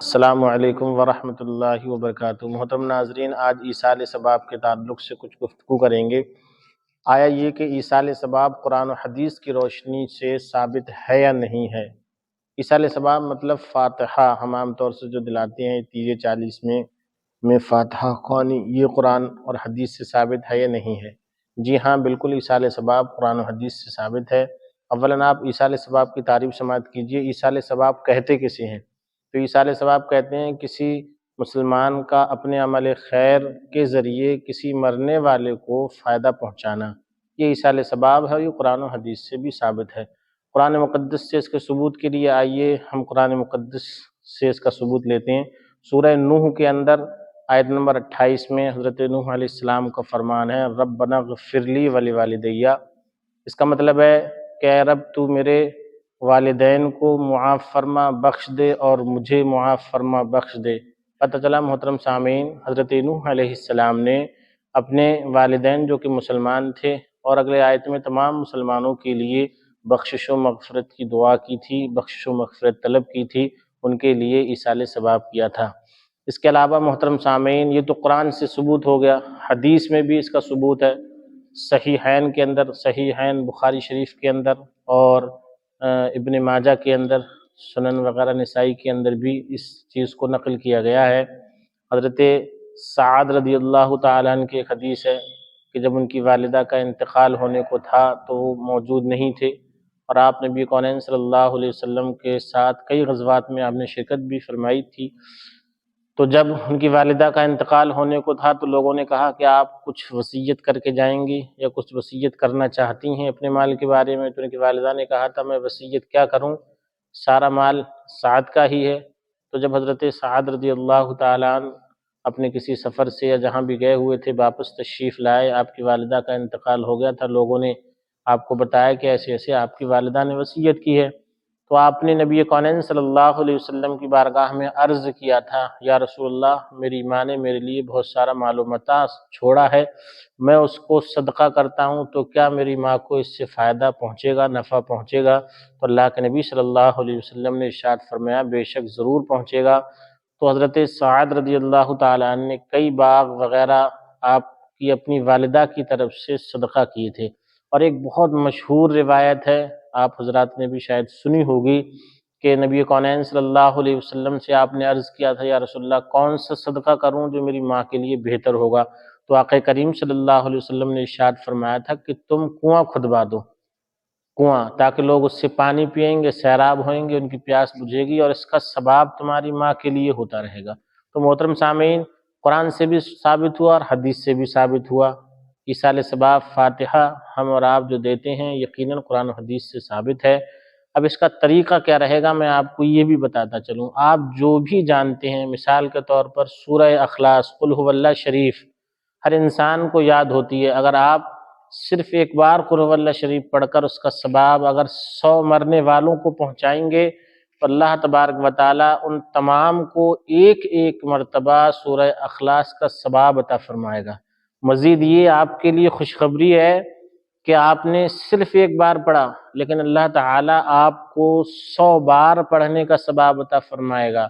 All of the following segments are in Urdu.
السلام علیکم ورحمۃ اللہ وبرکاتہ۔ محترم ناظرین، آج ایصال ثواب کے تعلق سے کچھ گفتگو کریں گے۔ آیا یہ کہ ایصال ثواب قرآن و حدیث کی روشنی سے ثابت ہے یا نہیں ہے؟ ایصال ثواب مطلب فاتحہ ہم عام طور سے جو دلاتے ہیں 30 40 میں فاتحہ خوانی، یہ قرآن اور حدیث سے ثابت ہے یا نہیں ہے؟ جی ہاں، بالکل ایصال ثواب قرآن و حدیث سے ثابت ہے۔ اولاً آپ ایصال ثواب کی تعریف سماعت کیجئے۔ ایصال ثواب کہتے کسے ہیں؟ تو ایصال ثواب کہتے ہیں کسی مسلمان کا اپنے عمل خیر کے ذریعے کسی مرنے والے کو فائدہ پہنچانا، یہ ایصال ثواب ہے۔ یہ قرآن و حدیث سے بھی ثابت ہے۔ قرآن مقدس سے اس کے ثبوت کے لیے آئیے ہم قرآن مقدس سے اس کا ثبوت لیتے ہیں۔ سورہ نوح کے اندر آیت نمبر 28 میں حضرت نوح علیہ السلام کا فرمان ہے، ربنا اغفر لی ولوالدی۔ اس کا مطلب ہے کہ اے رب تو میرے والدین کو معاف فرما بخش دے اور مجھے معاف فرما بخش دے۔ پتہ چلا محترم سامعین، حضرت نوح علیہ السلام نے اپنے والدین جو کہ مسلمان تھے اور اگلے آیت میں تمام مسلمانوں کے لیے بخشش و مغفرت کی دعا کی تھی، بخشش و مغفرت طلب کی تھی، ان کے لیے ایصال ثواب کیا تھا۔ اس کے علاوہ محترم سامعین، یہ تو قرآن سے ثبوت ہو گیا، حدیث میں بھی اس کا ثبوت ہے۔ صحیحین کے اندر، صحیحین بخاری شریف کے اندر اور ابن ماجہ کے اندر، سنن وغیرہ نسائی کے اندر بھی اس چیز کو نقل کیا گیا ہے۔ حضرت سعد رضی اللہ تعالیٰ عنہ کی ایک حدیث ہے کہ جب ان کی والدہ کا انتقال ہونے کو تھا تو وہ موجود نہیں تھے، اور آپ نبی کونین صلی اللہ علیہ وسلم کے ساتھ کئی غزوات میں آپ نے شرکت بھی فرمائی تھی۔ تو جب ان کی والدہ کا انتقال ہونے کو تھا تو لوگوں نے کہا کہ آپ کچھ وصیت کر کے جائیں گی یا کچھ وصیت کرنا چاہتی ہیں اپنے مال کے بارے میں؟ تو ان کی والدہ نے کہا تھا میں وصیت کیا کروں، سارا مال سعد کا ہی ہے۔ تو جب حضرت سعد رضی اللہ تعالیٰ عنہ اپنے کسی سفر سے یا جہاں بھی گئے ہوئے تھے واپس تشریف لائے، آپ کی والدہ کا انتقال ہو گیا تھا، لوگوں نے آپ کو بتایا کہ ایسے ایسے آپ کی والدہ نے وصیت کی ہے۔ تو آپ نے نبی کونین صلی اللہ علیہ وسلم کی بارگاہ میں عرض کیا تھا، یا رسول اللہ، میری ماں نے میرے لیے بہت سارا مال و متاع چھوڑا ہے، میں اس کو صدقہ کرتا ہوں تو کیا میری ماں کو اس سے فائدہ پہنچے گا، نفع پہنچے گا؟ تو اللہ کے نبی صلی اللہ علیہ وسلم نے ارشاد فرمایا بے شک ضرور پہنچے گا۔ تو حضرت سعد رضی اللہ تعالیٰ عنہ نے کئی باغ وغیرہ آپ کی اپنی والدہ کی طرف سے صدقہ کیے تھے۔ اور ایک بہت مشہور روایت ہے، آپ حضرات نے بھی شاید سنی ہوگی، کہ نبی کونین صلی اللہ علیہ وسلم سے آپ نے عرض کیا تھا، یا رسول اللہ کون سا صدقہ کروں جو میری ماں کے لیے بہتر ہوگا؟ تو آقا کریم صلی اللہ علیہ وسلم نے ارشاد فرمایا تھا کہ تم کنواں کھدوا دو، کنواں، تاکہ لوگ اس سے پانی پئیں گے، سیراب ہوئیں گے، ان کی پیاس بجھے گی اور اس کا ثواب تمہاری ماں کے لیے ہوتا رہے گا۔ تو محترم سامعین، قرآن سے بھی ثابت ہوا اور حدیث سے بھی ثابت ہوا، ایصال ثواب فاتحہ ہم اور آپ جو دیتے ہیں یقیناً قرآن و حدیث سے ثابت ہے۔ اب اس کا طریقہ کیا رہے گا میں آپ کو یہ بھی بتاتا چلوں۔ آپ جو بھی جانتے ہیں، مثال کے طور پر سورہ اخلاص، قل هو اللہ شریف ہر انسان کو یاد ہوتی ہے، اگر آپ صرف ایک بار قل هو اللہ شریف پڑھ کر اس کا ثواب اگر 100 مرنے والوں کو پہنچائیں گے تو اللہ تبارک و تعالیٰ ان تمام کو ایک ایک مرتبہ سورہ اخلاص کا ثواب عطا فرمائے گا۔ مزید یہ آپ کے لیے خوشخبری ہے کہ آپ نے صرف ایک بار پڑھا لیکن اللہ تعالیٰ آپ کو 100 بار پڑھنے کا ثواب عطا فرمائے گا۔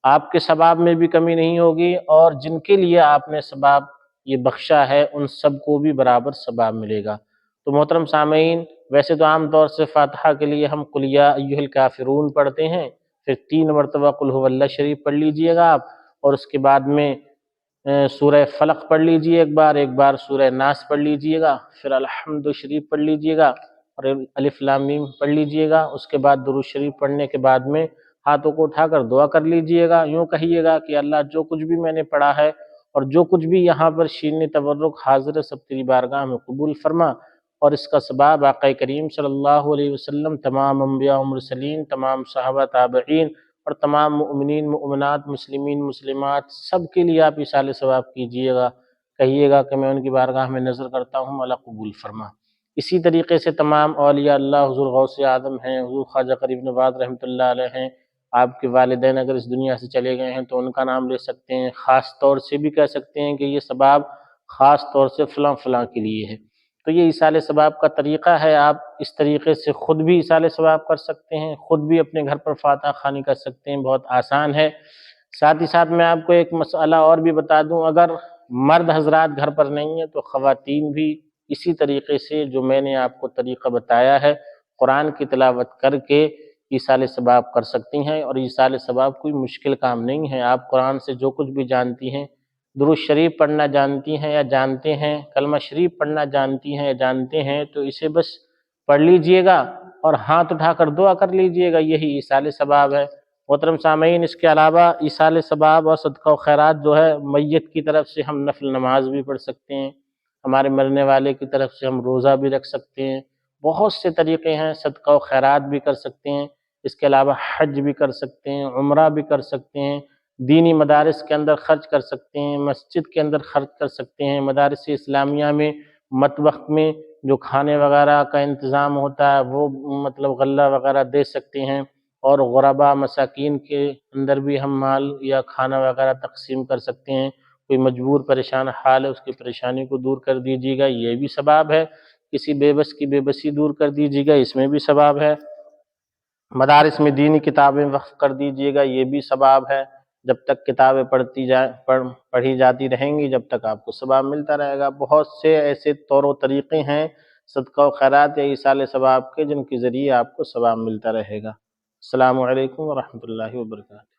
آپ کے ثواب میں بھی کمی نہیں ہوگی، اور جن کے لیے آپ نے ثواب یہ بخشا ہے ان سب کو بھی برابر ثواب ملے گا۔ تو محترم سامعین، ویسے تو عام طور سے فاتحہ کے لیے ہم قل یا ایھا الکافرون پڑھتے ہیں، پھر 3 مرتبہ قل هو اللہ شریف پڑھ لیجئے گا آپ، اور اس کے بعد میں سورہ فلق پڑھ لیجئے ایک بار سورہ ناس پڑھ لیجئے گا، پھر الحمد شریف پڑھ لیجئے گا اور الف لام میم پڑھ لیجئے گا۔ اس کے بعد درود شریف پڑھنے کے بعد میں ہاتھوں کو اٹھا کر دعا کر لیجئے گا، یوں کہیے گا کہ اللہ جو کچھ بھی میں نے پڑھا ہے اور جو کچھ بھی یہاں پر شین تبرک حاضر ہے سب تیری بارگاہ میں قبول فرما، اور اس کا ثواب آقا کریم صلی اللہ علیہ وسلم، تمام انبیاء و مرسلین، تمام صحابہ تابعین اور تمام مؤمنین مؤمنات، مسلمین مسلمات سب کے لیے آپ ایصال ثواب کیجئے گا، کہیے گا کہ میں ان کی بارگاہ میں نظر کرتا ہوں اللہ قبول فرما۔ اسی طریقے سے تمام اولیاء اللہ، حضور غوث اعظم ہیں، حضور خواجہ غریب نواز رحمۃ اللہ علیہ ہیں، آپ کے والدین اگر اس دنیا سے چلے گئے ہیں تو ان کا نام لے سکتے ہیں، خاص طور سے بھی کہہ سکتے ہیں کہ یہ ثواب خاص طور سے فلاں فلاں کے لیے ہے۔ تو یہ ایصال ثواب کا طریقہ ہے، آپ اس طریقے سے خود بھی ایصال ثواب کر سکتے ہیں، خود بھی اپنے گھر پر فاتحہ خوانی کر سکتے ہیں، بہت آسان ہے۔ ساتھ ہی ساتھ میں آپ کو ایک مسئلہ اور بھی بتا دوں، اگر مرد حضرات گھر پر نہیں ہیں تو خواتین بھی اسی طریقے سے جو میں نے آپ کو طریقہ بتایا ہے قرآن کی تلاوت کر کے ایصال ثواب کر سکتی ہیں، اور ایصال ثواب کوئی مشکل کام نہیں ہے۔ آپ قرآن سے جو کچھ بھی جانتی ہیں، درود شریف پڑھنا جانتی ہیں یا جانتے ہیں، کلمہ شریف پڑھنا جانتی ہیں یا جانتے ہیں، تو اسے بس پڑھ لیجئے گا اور ہاتھ اٹھا کر دعا کر لیجئے گا، یہی ایصال ثواب ہے۔ محترم سامعین، اس کے علاوہ ایصال ثواب اور صدقہ و خیرات جو ہے، میت کی طرف سے ہم نفل نماز بھی پڑھ سکتے ہیں، ہمارے مرنے والے کی طرف سے ہم روزہ بھی رکھ سکتے ہیں، بہت سے طریقے ہیں، صدقہ و خیرات بھی کر سکتے ہیں، اس کے علاوہ حج بھی کر سکتے ہیں، عمرہ بھی کر سکتے ہیں، دینی مدارس کے اندر خرچ کر سکتے ہیں، مسجد کے اندر خرچ کر سکتے ہیں، مدارس اسلامیہ میں مطبخ میں جو کھانے وغیرہ کا انتظام ہوتا ہے وہ مطلب غلہ وغیرہ دے سکتے ہیں، اور غربا مساکین کے اندر بھی ہم مال یا کھانا وغیرہ تقسیم کر سکتے ہیں۔ کوئی مجبور پریشان حال ہے، اس کی پریشانی کو دور کر دیجیے گا، یہ بھی ثواب ہے۔ کسی بے بس کی بے بسی دور کر دیجیے گا، اس میں بھی ثواب ہے۔ مدارس میں دینی کتابیں وقف کر دیجیے گا، یہ بھی ثواب ہے۔ جب تک کتابیں پڑھی جاتی رہیں گی، جب تک آپ کو ثواب ملتا رہے گا۔ بہت سے ایسے طور و طریقے ہیں صدقہ و خیرات یا ایصال ثواب کے، جن کے ذریعے آپ کو ثواب ملتا رہے گا۔ السلام علیکم ورحمۃ اللہ وبرکاتہ۔